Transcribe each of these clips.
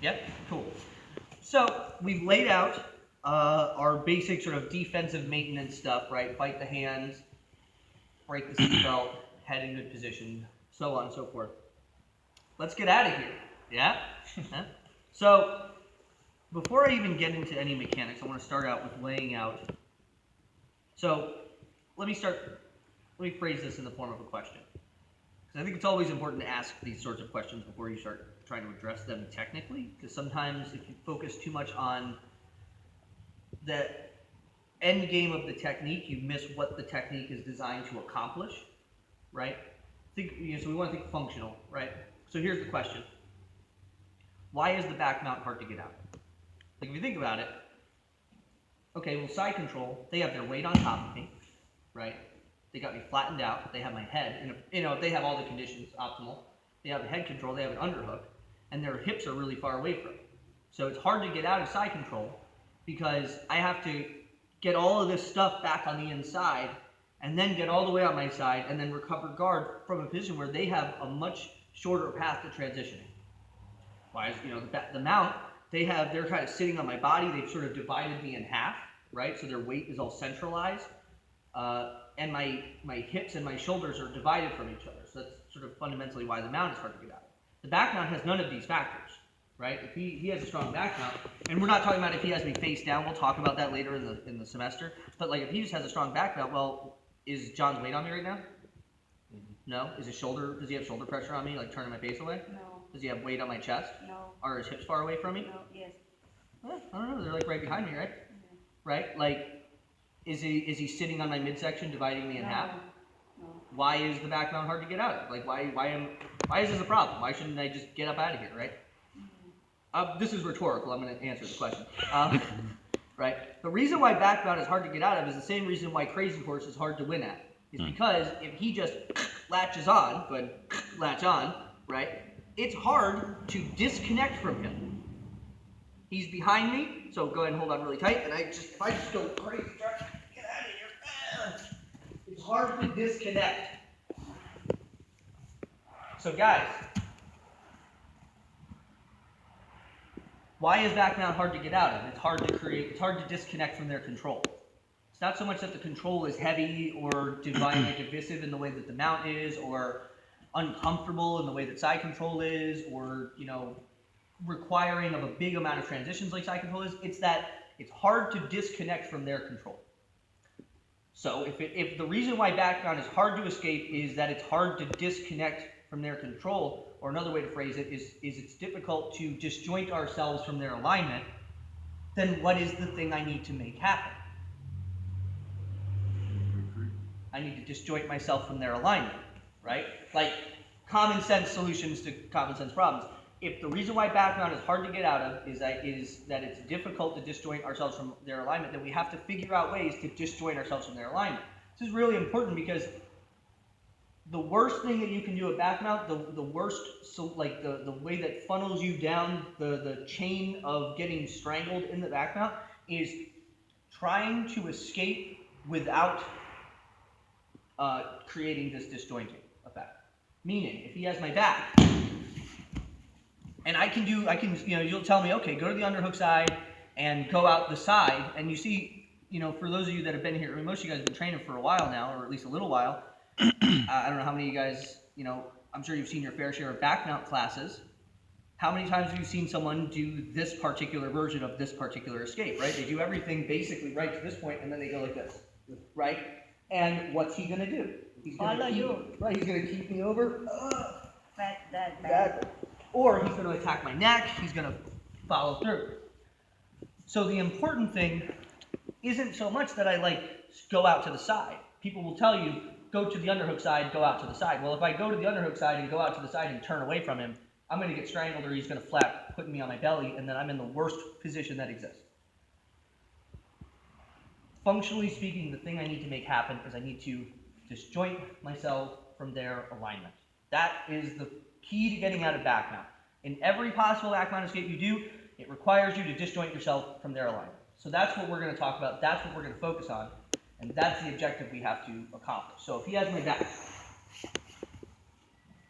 Yeah? Cool. So we've laid out our basic sort of defensive maintenance stuff, right? Fight the hands, break the seatbelt, head in good position, so on and so forth. Let's get out of here. Yeah? Huh? So before I even get into any mechanics, I want to start out with laying out. So let me phrase this in the form of a question. Because I think it's always important to ask these sorts of questions before you start trying to address them technically. Because sometimes if you focus too much on the end game of the technique, you miss what the technique is designed to accomplish, right? So we want to think functional, right? So here's the question. Why is the back mount hard to get out? Like if you think about it, okay, well side control, they have their weight on top of me, right? They got me flattened out, they have my head, and if they have all the conditions optimal, they have the head control, they have an underhook, and their hips are really far away from me. So it's hard to get out of side control because I have to get all of this stuff back on the inside and then get all the way on my side and then recover guard from a position where they have a much shorter path to transitioning. Why is, the mount, they're kind of sitting on my body, they've sort of divided me in half, right? So their weight is all centralized. And my hips and my shoulders are divided from each other. So that's sort of fundamentally why the mount is hard to get out. The back mount has none of these factors, right? If he has a strong back mount, and we're not talking about if he has me face down, we'll talk about that later in the semester. But like if he just has a strong back mount, well, is John's weight on me right now? No. Does he have shoulder pressure on me, like turning my face away? No. Does he have weight on my chest? No. Are his hips far away from me? No. Yes. Well, I don't know. They're like right behind me, right? Mm-hmm. Right? Like, is he sitting on my midsection, dividing me in half? No. Why is the back mount hard to get out of? Like, why is this a problem? Why shouldn't I just get up out of here, right? Mm-hmm. This is rhetorical. I'm going to answer the question. Right? The reason why back mount is hard to get out of is the same reason why Crazy Horse is hard to win at. It's because if he just latches on, latch on, right? It's hard to disconnect from him. He's behind me, so go ahead and hold on really tight, and if I just go crazy, try to get out of here. It's hard to disconnect. So guys, why is back mount hard to get out of? It's hard to disconnect from their control. It's not so much that the control is heavy or divisive in the way that the mount is, or uncomfortable in the way that side control is, or requiring of a big amount of transitions like side control is. It's that it's hard to disconnect from their control. So if the reason why back mount is hard to escape is that it's hard to disconnect from their control, or another way to phrase it is it's difficult to disjoint ourselves from their alignment, then what is the thing I need to make happen? I need to disjoint myself from their alignment, right? Like common sense solutions to common sense problems. If the reason why back mount is hard to get out of is that it's difficult to disjoint ourselves from their alignment, then we have to figure out ways to disjoint ourselves from their alignment. This is really important because the worst thing that you can do at back mount, the worst, so like the way that funnels you down the chain of getting strangled in the back mount is trying to escape without creating this disjointing effect. Meaning, if he has my back, and you'll tell me, okay, go to the underhook side and go out the side, and you see, for those of you that have been here, most of you guys have been training for a while now, or at least a little while. I don't know how many of you guys, I'm sure you've seen your fair share of back mount classes. How many times have you seen someone do this particular version of this particular escape, right? They do everything basically right to this point, and then they go like this, right? And what's he going to do? He's going to keep me over. Exactly. Or he's going to attack my neck. He's going to follow through. So the important thing isn't so much that I go out to the side. People will tell you, go to the underhook side, go out to the side. Well, if I go to the underhook side and go out to the side and turn away from him, I'm going to get strangled, or he's going to flap, putting me on my belly, and then I'm in the worst position that exists. Functionally speaking, the thing I need to make happen is I need to disjoint myself from their alignment. That is the key to getting out of back mount. In every possible back mount escape you do, it requires you to disjoint yourself from their alignment. So that's what we're going to talk about. That's what we're going to focus on. And that's the objective we have to accomplish. So if he has my back,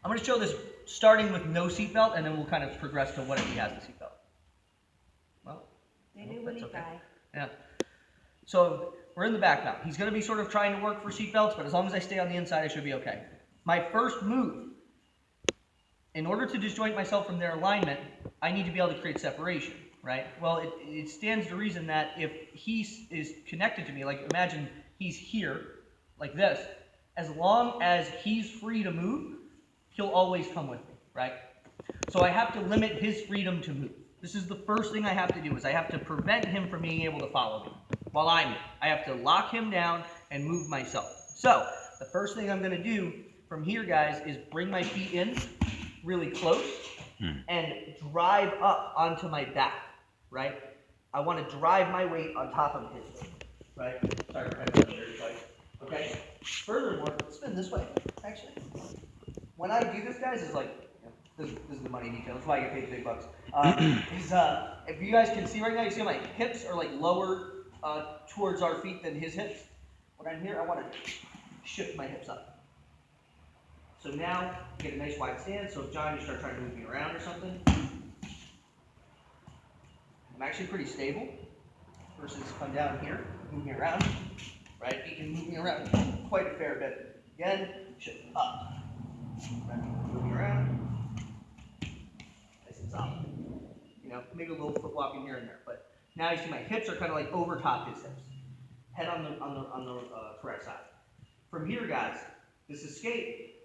I'm going to show this starting with no seatbelt, and then we'll kind of progress to what if he has the seatbelt. That's okay. Yeah. So we're in the back now. He's going to be sort of trying to work for seatbelts, but as long as I stay on the inside, I should be okay. My first move, in order to disjoint myself from their alignment, I need to be able to create separation, right? Well, it stands to reason that if he is connected to me, like imagine he's here, like this, as long as he's free to move, he'll always come with me, right? So I have to limit his freedom to move. This is the first thing I have to do, is I have to prevent him from being able to follow me while I'm in. I have to lock him down and move myself. So the first thing I'm going to do from here, guys, is bring my feet in really close and drive up onto my back, right? I want to drive my weight on top of his weight, right? Sorry, okay? Furthermore, spin this way, actually. When I do this, guys, it's like, this is the money detail. That's why I get paid the big bucks. If you guys can see right now, you see my hips are like lower towards our feet than his hips. When I'm here, I want to shift my hips up. So now, get a nice wide stance. So if John, you start trying to move me around or something, I'm actually pretty stable. Versus come down here, move me around, right? You can move me around quite a fair bit. Again, shift up. Right? Move me around. Nice and solid. You know, maybe a little foot walking here and there, but now you see my hips are kind of like over top his hips. Head on the correct side. From here, guys, this escape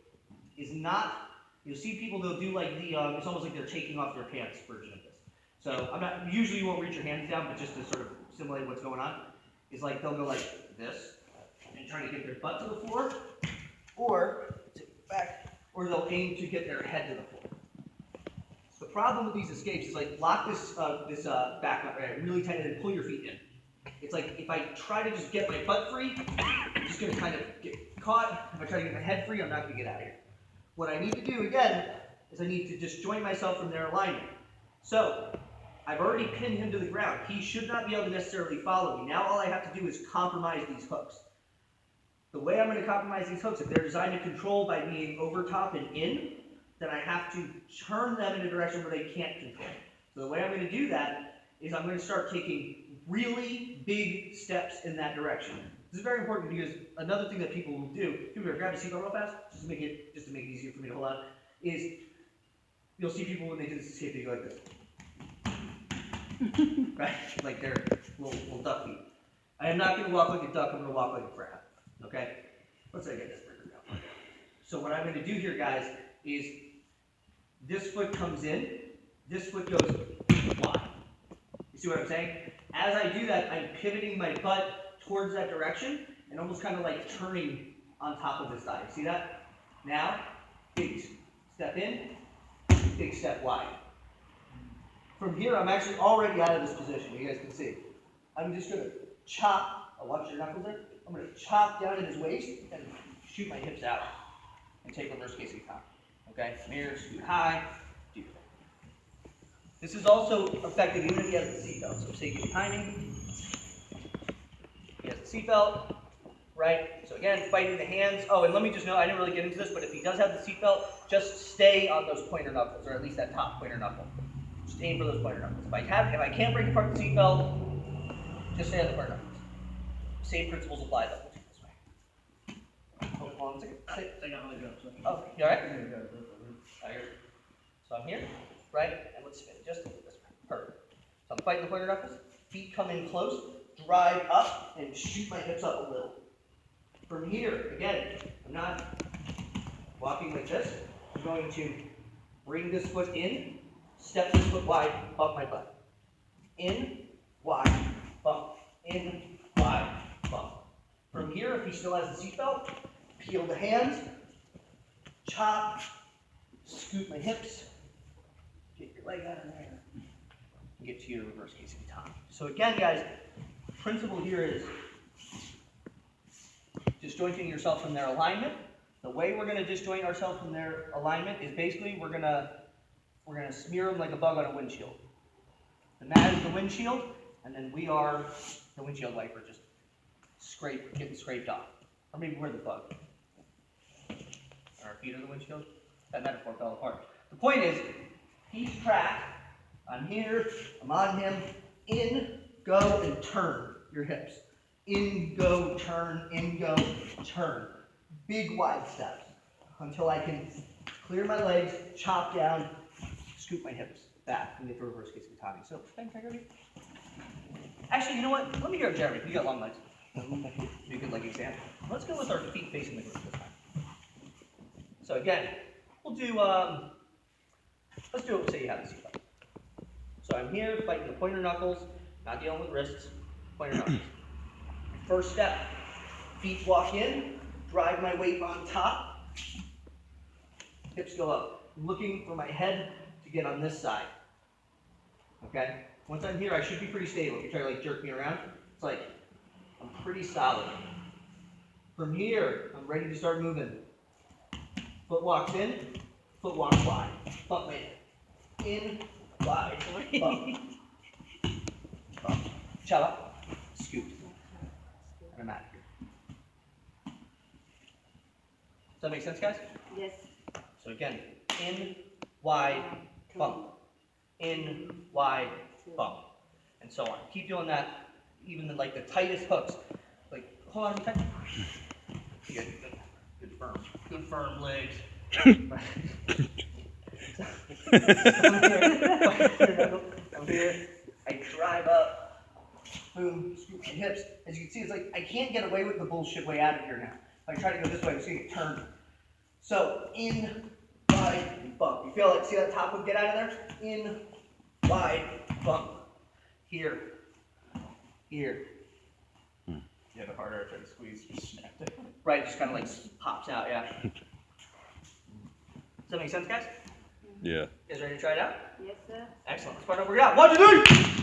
is not. You'll see people, they'll do like the. It's almost like they're taking off their pants version of this. So I'm not. Usually you won't reach your hands down, but just to sort of simulate what's going on, is like they'll go like this and try to get their butt to the floor, or back, or they'll aim to get their head to the floor. The problem with these escapes is like lock this back up right really tight and then pull your feet in. It's like if I try to just get my butt free, I'm just going to kind of get caught. If I try to get my head free, I'm not going to get out of here. What I need to do again is I need to disjoint myself from their alignment. So I've already pinned him to the ground. He should not be able to necessarily follow me. Now all I have to do is compromise these hooks. The way I'm going to compromise these hooks, if they're designed to control by being over top and in, then I have to turn them in a direction where they can't control. So the way I'm going to do that is I'm going to start taking really big steps in that direction. This is very important because another thing that people will do, people are grab a seatbelt real fast, just to make it easier for me to hold on, is you'll see people when they do this escape, they go like this. Right? Like they're little duck feet. I am not going to walk like a duck, I'm going to walk like a crab. Okay? Let's say I get this breaker down. So what I'm going to do here, guys, is this foot comes in, this foot goes wide. You see what I'm saying? As I do that, I'm pivoting my butt towards that direction and almost kind of like turning on top of his thigh. See that? Now, big step in, big step wide. From here, I'm actually already out of this position. You guys can see. I'm just going to chop. Oh, watch your knuckles there. I'm going to chop down at his waist and shoot my hips out and take reverse Kesa Gatame. Okay, from here, scoot high, do that. This is also effective even if he has the seatbelt. So say good timing. He has the seatbelt, right? So again, fighting the hands. Oh, and let me just know, I didn't really get into this, but if he does have the seatbelt, just stay on those pointer knuckles, or at least that top pointer knuckle. Just aim for those pointer knuckles. If I can't break apart the seatbelt, just stay on the pointer knuckles. Same principles apply though. This way. Hold on a second. I got my job. Oh, you alright? So I'm here, right? And let's spin it just a little bit. Perfect. So I'm fighting the pointer knuckles. Feet come in close, drive up, and shoot my hips up a little. From here, again, I'm not walking like this. I'm going to bring this foot in, step this foot wide, bump my butt. In, wide, bump. In, wide, bump. From here, if he still has the seatbelt, peel the hands, chop, scoot my hips, get your leg out of there, and get to your reverse Kesa Gatame. So again, guys, the principle here is disjointing yourself from their alignment. The way we're going to disjoint ourselves from their alignment is basically we're going to smear them like a bug on a windshield. The mat is the windshield, and then we are the windshield wiper, just getting scraped off. Or maybe we're the bug. Our feet are the windshield. That metaphor fell apart. The point is, he's trapped. I'm here. I'm on him. In, go, and turn your hips. In, go, turn, in, go, turn. Big wide steps until I can clear my legs, chop down, scoop my hips back, and get to reverse Kesa Gatame. So, actually, you know what? Let me hear it, Jeremy. You got long legs. You could leg example. Let's go with our feet facing the ground this time. So again, we'll do, let's do it, say you have the seatbelt. So I'm here fighting the pointer knuckles, not dealing with wrists, pointer knuckles. First step, feet walk in, drive my weight on top, hips go up. I'm looking for my head to get on this side. Okay? Once I'm here, I should be pretty stable. If you try to like jerk me around, it's like, I'm pretty solid. From here, I'm ready to start moving. Foot walks in, foot walks wide. Bump my head. In, wide, bump. Bump. Chella, scoop. And I'm out of here. Does that make sense, guys? Yes. So again, in, wide, bump. In, wide, bump. And so on. Keep doing that, even in like the tightest hooks. Like, hold on, tight. Good firm legs. I'm here. I drive up. Boom. Scoop my hips. As you can see, it's like I can't get away with the bullshit way out of here now. If I try to go this way, I'm just gonna get turned. So in, wide, bump. You feel like, see that top would get out of there? In, wide, bump. Here. Here. Yeah, the harder I try to squeeze, just snapped it. Right, it just kind of like pops out, yeah. Does that make sense, guys? Yeah. You guys ready to try it out? Yes, sir. Excellent. Let's start over. Work it out. 1, 2, 3.